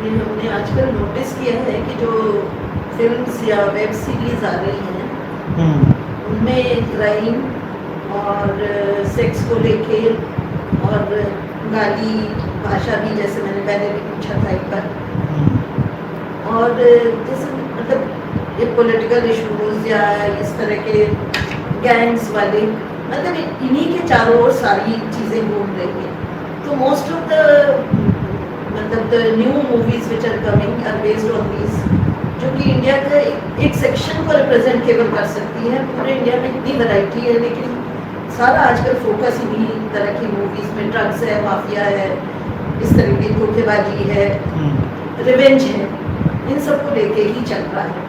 ये हमने आजकल नोटिस किया है कि जो फिल्म्स या वेब सीरीज आ रही हैं उनमें क्राइम और सेक्स को लेके और गाली भाषा भी, जैसे मैंने पहले भी पूछा था एक बार, और जैसे मतलब ये पॉलिटिकल इश्यूज या इस तरह के गैंग्स वाले, मतलब इन्हीं के चारों ओर सारी चीज़ें घूम रही हैं। तो मोस्ट ऑफ द मतलब the new movies which are coming are based on this, जो कि इंडिया का एक सेक्शन को रिप्रेजेंट केवल कर सकती है। पूरे इंडिया में इतनी वैरायटी है, लेकिन सारा आजकल फोकस इन्हीं तरह की मूवीज में, ड्रग्स है, माफिया है, इस तरह की धोखेबाजी है, रिवेंज है, इन सब को लेके ही चल रहा है।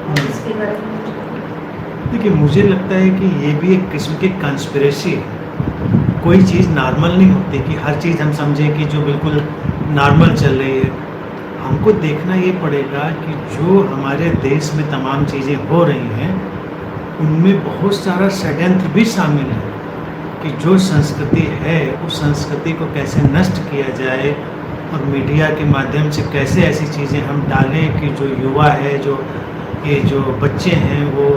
और इसके बारे में देखिए, मुझे लगता है कि ये भी एक किस्म की कंस्पिरेसी है। कोई चीज़ नॉर्मल नहीं होती कि हर चीज़ हम समझें कि जो बिल्कुल नॉर्मल चल रही है। हमको देखना ये पड़ेगा कि जो हमारे देश में तमाम चीज़ें हो रही हैं उनमें बहुत सारा षड्यंत्र भी शामिल है कि जो संस्कृति है उस संस्कृति को कैसे नष्ट किया जाए, और मीडिया के माध्यम से कैसे ऐसी चीज़ें हम डालें कि जो युवा है, जो बच्चे हैं, वो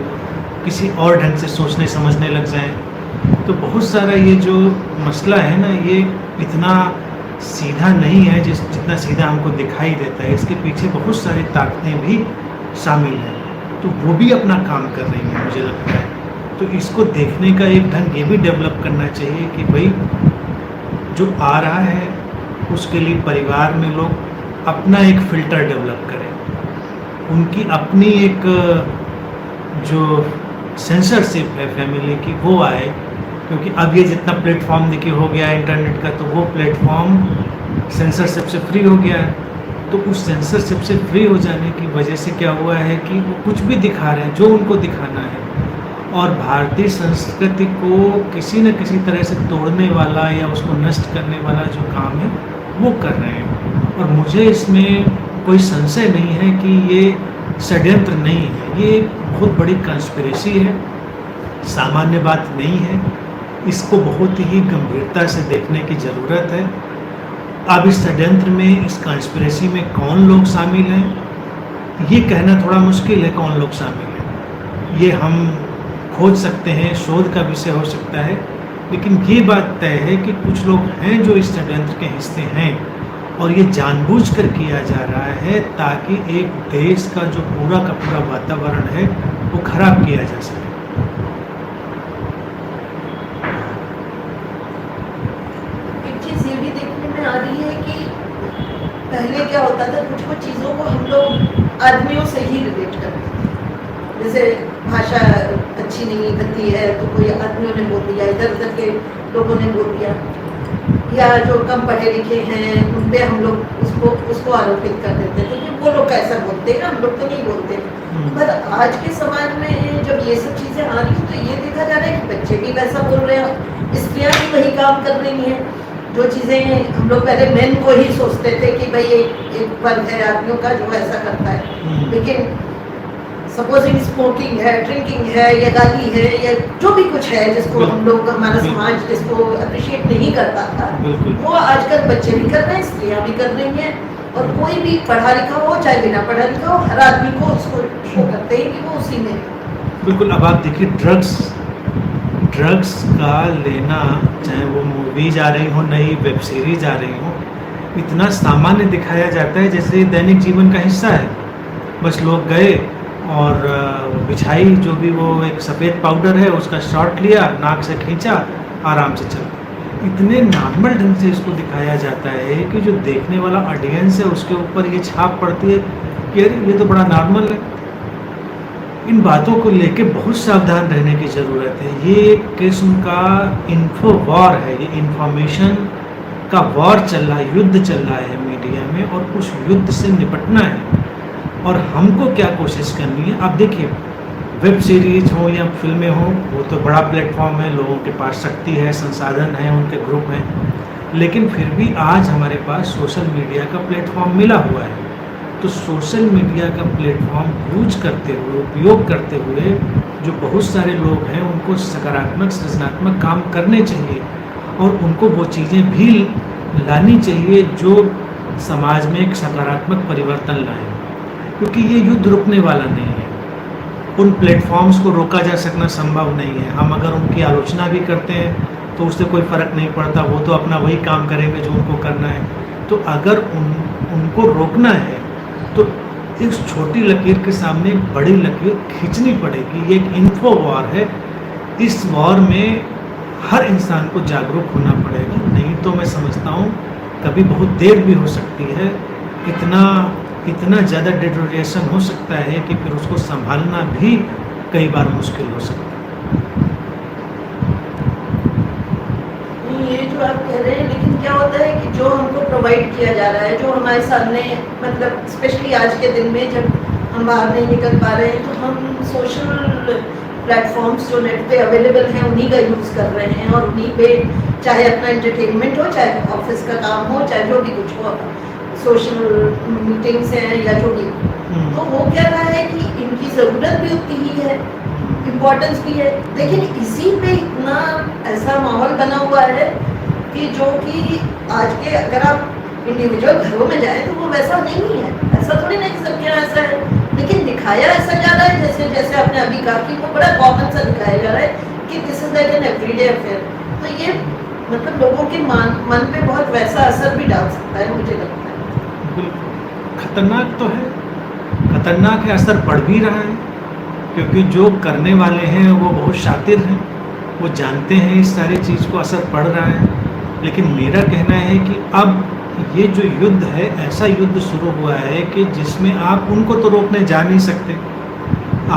किसी और ढंग से सोचने समझने लग जाएं। तो बहुत सारा ये जो मसला है ना, ये इतना सीधा नहीं है जितना सीधा हमको दिखाई देता है। इसके पीछे बहुत सारी ताकतें भी शामिल हैं, तो वो भी अपना काम कर रही हैं, मुझे लगता है। तो इसको देखने का एक ढंग ये भी डेवलप करना चाहिए कि भाई जो आ रहा है उसके लिए परिवार में लोग अपना एक फ़िल्टर डेवलप करें, उनकी अपनी एक जो सेंसरशिप है फैमिली की वो आए। क्योंकि अब ये जितना प्लेटफॉर्म देखिए हो गया है इंटरनेट का, तो वो प्लेटफॉर्म सेंसरशिप से फ्री हो गया है। तो उस सेंसरशिप से फ्री हो जाने की वजह से क्या हुआ है कि वो कुछ भी दिखा रहे हैं जो उनको दिखाना है, और भारतीय संस्कृति को किसी न किसी तरह से तोड़ने वाला या उसको नष्ट करने वाला जो काम है वो कर रहे हैं। और मुझे इसमें कोई संशय नहीं है कि ये षड्यंत्र नहीं है, ये बहुत बड़ी कंस्पिरेसी है, सामान्य बात नहीं है। इसको बहुत ही गंभीरता से देखने की ज़रूरत है। अब इस षड्यंत्र में, इस कंस्पिरेसी में कौन लोग शामिल हैं ये कहना थोड़ा मुश्किल है। कौन लोग शामिल हैं ये हम खोज सकते हैं, शोध का विषय हो सकता है, लेकिन ये बात तय है कि कुछ लोग हैं जो इस षड्यंत्र के हिस्से हैं, और ये जानबूझकर किया जा रहा है ताकि एक देश का जो पूरा का पूरा वातावरण है वो खराब किया जा सके। एक चीज़ ये भी देखने में आ रही है कि पहले क्या होता था, कुछ कुछ चीज़ों को हम लोग आदमियों से ही रिलेट करते थे। जैसे भाषा अच्छी नहीं बनती है तो कोई आदमियों ने बोल दिया, इधर उधर के लोगों ने बोल दिया, या जो कम पढ़े लिखे हैं उन पे हम लोग उसको आरोपित कर देते थे कि वो लोग कैसा बोलते हैं, हम लोग तो नहीं बोलते। पर आज के समाज में जब ये सब चीज़ें आ रही हैं तो ये देखा जा रहा है कि बच्चे भी वैसा बोल रहे हैं, स्त्रियाँ भी वही काम कर रही हैं। जो चीज़ें हम लोग पहले मेन को ही सोचते थे कि भाई एक वर्ग है आदमियों का जो ऐसा करता है, लेकिन सपोजिंग स्मोकिंग है, ड्रिंकिंग है, या गाली है, या जो भी कुछ है जिसको हम लोग, हमारा समाज जिसको अप्रिशिएट नहीं करता था, वो आजकल बच्चे भी कर रहे हैं, स्त्रियाँ भी कर रही हैं, और कोई भी पढ़ा लिखा हो चाहे बिना पढ़ा लिखा हो, हर आदमी को उसको शो करते हैं कि वो उसी में। बिल्कुल। अब आप देखिए, ड्रग्स का लेना, चाहे वो मूवीज आ रही हो, नई वेब सीरीज आ रही हो, इतना सामान्य दिखाया जाता है जैसे दैनिक जीवन का हिस्सा है। बस लोग गए और बिछाई, जो भी वो एक सफ़ेद पाउडर है उसका शॉट लिया, नाक से खींचा, आराम से चल। इतने नॉर्मल ढंग से इसको दिखाया जाता है कि जो देखने वाला ऑडियंस है उसके ऊपर ये छाप पड़ती है कि अरे ये तो बड़ा नॉर्मल है। इन बातों को लेके बहुत सावधान रहने की ज़रूरत है। ये एक किस्म का इन्फो वॉर है, ये इंफॉर्मेशन का वॉर चल रहा है, युद्ध चल रहा है मीडिया में, और उस युद्ध से निपटना है। और हमको क्या कोशिश करनी है, अब देखिए वेब सीरीज हो या फिल्में हो, वो तो बड़ा प्लेटफॉर्म है, लोगों के पास शक्ति है, संसाधन है, उनके ग्रुप हैं, लेकिन फिर भी आज हमारे पास सोशल मीडिया का प्लेटफॉर्म मिला हुआ है। तो सोशल मीडिया का प्लेटफॉर्म यूज करते हुए, उपयोग करते हुए जो बहुत सारे लोग हैं उनको सकारात्मक सृजनात्मक काम करने चाहिए, और उनको वो चीज़ें भी लानी चाहिए जो समाज में एक सकारात्मक परिवर्तन लाएं, क्योंकि ये युद्ध रुकने वाला नहीं है। उन प्लेटफॉर्म्स को रोका जा सकना संभव नहीं है। हम अगर उनकी आलोचना भी करते हैं तो उससे कोई फ़र्क नहीं पड़ता, वो तो अपना वही काम करेंगे जो उनको करना है। तो अगर उनको रोकना है तो इस छोटी लकीर के सामने एक बड़ी लकीर खींचनी पड़ेगी। ये एक इन्फो वॉर है। इस वॉर में हर इंसान को जागरूक होना पड़ेगा, नहीं तो मैं समझता हूँ कभी बहुत देर भी हो सकती है। इतना ज़्यादा डिटोरिएशन हो सकता है कि फिर उसको संभालना भी कई बार मुश्किल हो सकता है। ये जो आप कह रहे हैं, लेकिन क्या होता है कि जो हमको प्रोवाइड किया जा रहा है, जो हमारे सामने, मतलब स्पेशली आज के दिन में जब हम बाहर नहीं निकल पा रहे हैं, तो हम सोशल प्लेटफॉर्म्स जो नेट पे अवेलेबल हैं उन्हीं का यूज़ कर रहे हैं, और उन्हीं पे चाहे अपना एंटरटेनमेंट हो, चाहे ऑफिस का काम हो, चाहे जो भी कुछ हो, सोशल मीटिंग्स हैं या जो भी। तो हो क्या रहा है कि इनकी ज़रूरत भी उतनी ही है, इम्पोर्टेंस भी है, लेकिन इसी पे इतना ऐसा माहौल बना हुआ है कि जो कि आज के अगर आप इंडिविजुअल घरों में जाएं तो वो वैसा नहीं है। ऐसा थोड़ी नहीं, सबके यहाँ ऐसा है, लेकिन दिखाया ऐसा जा रहा है जैसे जैसे आपने अभी कहा कि वो बड़ा कॉमन सा दिखाया जा रहा है कि this is like an everyday affair. तो ये मतलब लोगों के मन पे बहुत वैसा असर भी डाल सकता है, मुझे लगता है। बिल्कुल खतरनाक तो है, खतरनाक है, असर पड़ भी रहा है, क्योंकि जो करने वाले हैं वो बहुत शातिर हैं, वो जानते हैं इस सारी चीज़ को, असर पड़ रहा है। लेकिन मेरा कहना है कि अब ये जो युद्ध है, ऐसा युद्ध शुरू हुआ है कि जिसमें आप उनको तो रोकने जा नहीं सकते।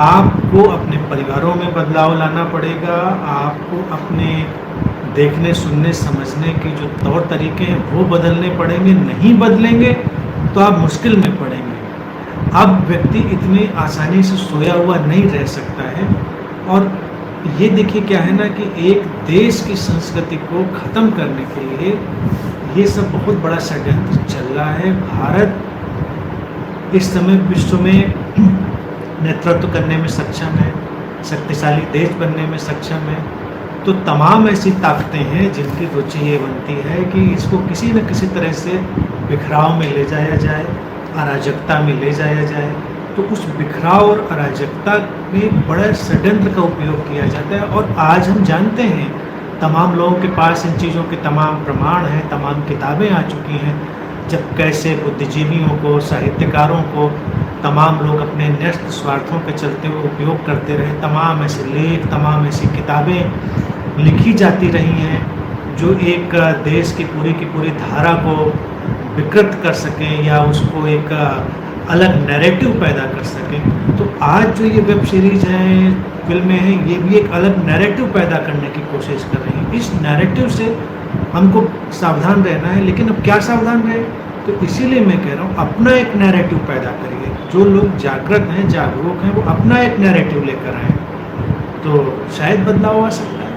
आपको अपने परिवारों में बदलाव लाना पड़ेगा, आपको अपने देखने, सुनने, समझने के जो तौर तरीके हैं वो बदलने पड़ेंगे। नहीं बदलेंगे तो आप मुश्किल में पड़ेंगे। अब व्यक्ति इतनी आसानी से सोया हुआ नहीं रह सकता है। और ये देखिए क्या है ना कि एक देश की संस्कृति को ख़त्म करने के लिए ये सब बहुत बड़ा षड्यंत्र चल रहा है। भारत इस समय विश्व में नेतृत्व करने में सक्षम है, शक्तिशाली देश बनने में सक्षम है। तो तमाम ऐसी ताकतें हैं जिनकी रुचि ये बनती है कि इसको किसी न किसी तरह से बिखराव में ले जाया जाए, अराजकता में ले जाया जाए। तो उस बिखराव और अराजकता में बड़ा षड्यंत्र का उपयोग किया जाता है। और आज हम जानते हैं, तमाम लोगों के पास इन चीज़ों के तमाम प्रमाण हैं, तमाम किताबें आ चुकी हैं, जब कैसे बुद्धिजीवियों को, साहित्यकारों को तमाम लोग अपने न्यस्त स्वार्थों के चलते हुए उपयोग करते रहे। तमाम ऐसे लेख, तमाम ऐसी किताबें लिखी जाती रही हैं जो एक देश की पूरी धारा को विकृत कर सकें या उसको एक अलग नैरेटिव पैदा कर सकें। तो आज जो ये वेब सीरीज़ हैं, फिल्में हैं, ये भी एक अलग नैरेटिव पैदा करने की कोशिश कर रही हैं। इस नैरेटिव से हमको सावधान रहना है। लेकिन अब क्या सावधान रहे, तो इसीलिए मैं कह रहा हूँ अपना एक नैरेटिव पैदा करिए। जो लोग जागृत हैं, जागरूक हैं, वो अपना एक नैरेटिव लेकर आएँ, तो शायद बदलाव आ सकता है।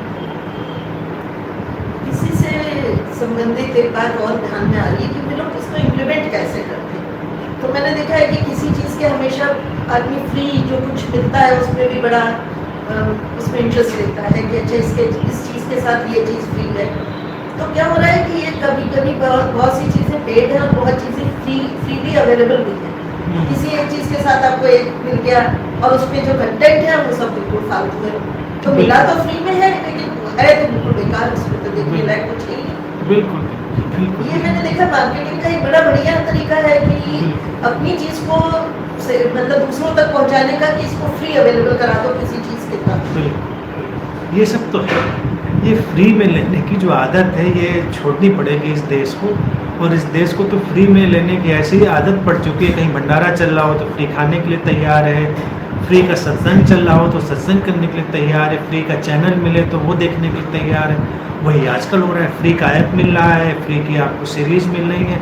इसी से संबंधित एक बात और ध्यान में आ रही है कि वे लोग इसको इम्प्लीमेंट कैसे करते हैं। तो मैंने देखा है कि किसी चीज़ के हमेशा आदमी फ्री जो कुछ मिलता है उसमें भी बड़ा उसमें इंटरेस्ट लेता है कि अच्छा इस चीज़ के साथ ये चीज़ फ्री है। तो क्या हो रहा है कि ये कभी बहुत सी चीज़ें पेड हैं और बहुत चीज़ें फ्रीली अवेलेबल भी हैं। किसी एक चीज़ के साथ आपको एक मिल गया और उसमें जो कंटेंट है वो सब बिल्कुल फालतू है। तो मिला तो फ्री में है, लेकिन है तो बिल्कुल बेकार, उसमें तो देखने लायक कुछ ही नहीं। बिल्कुल ये मैंने देखा मार्केटिंग का एक बड़ा बढ़िया तरीका है कि अपनी चीज़ को मतलब दूसरों तक पहुंचाने का, कि इसको फ्री अवेलेबल करा दो किसी चीज़ के साथ। ये सब तो है। ये फ्री में लेने की जो आदत है ये छोड़नी पड़ेगी इस देश को। और इस देश को तो फ्री में लेने की ऐसी ही आदत पड़ चुकी है, कहीं भंडारा चल रहा हो तो फ्री खाने के लिए तैयार है, फ्री का सत्संग चल रहा हो तो सत्संग करने के लिए तैयार है, फ्री का चैनल मिले तो वो देखने के लिए तैयार है। वही आजकल हो रहा है, फ्री का ऐप मिल रहा है, फ्री की आपको सीरीज़ मिल रही है।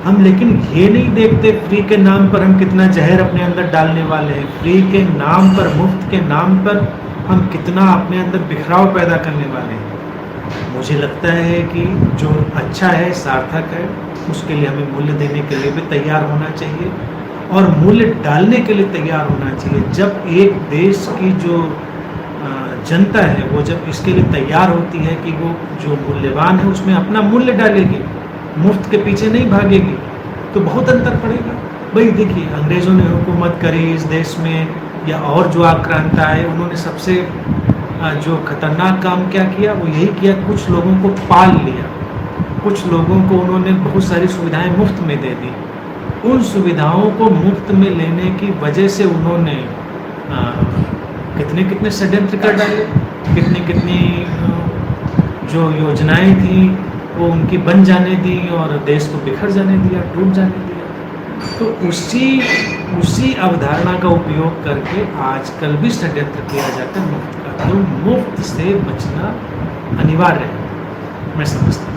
हम लेकिन ये नहीं देखते फ्री के नाम पर हम कितना जहर अपने अंदर डालने वाले हैं। फ्री के नाम पर, मुफ्त के नाम पर हम कितना अपने अंदर बिखराव पैदा करने वाले हैं। मुझे लगता है कि जो अच्छा है, सार्थक है, उसके लिए हमें मूल्य देने के लिए भी तैयार होना चाहिए और मूल्य डालने के लिए तैयार होना चाहिए। जब एक देश की जो जनता है वो जब इसके लिए तैयार होती है कि वो जो मूल्यवान है उसमें अपना मूल्य डालेगी, मुफ्त के पीछे नहीं भागेगी, तो बहुत अंतर पड़ेगा। भाई देखिए, अंग्रेज़ों ने हुकूमत करी इस देश में, या और जो आक्रांता आए, उन्होंने सबसे जो खतरनाक काम क्या किया, वो यही किया, कुछ लोगों को पाल लिया, कुछ लोगों को उन्होंने बहुत सारी सुविधाएं मुफ्त में दे दी। उन सुविधाओं को मुफ्त में लेने की वजह से उन्होंने कितने कितने षड्यंत्र कर डाले, कितनी कितनी जो योजनाएं थी वो उनकी बन जाने दी और देश को बिखर जाने दिया, टूट जाने दिया। तो उसी अवधारणा का उपयोग करके आजकल भी षड्यंत्र किया जाता है मुफ्त का, तो मुफ्त से बचना अनिवार्य है, मैं समझता हूँ।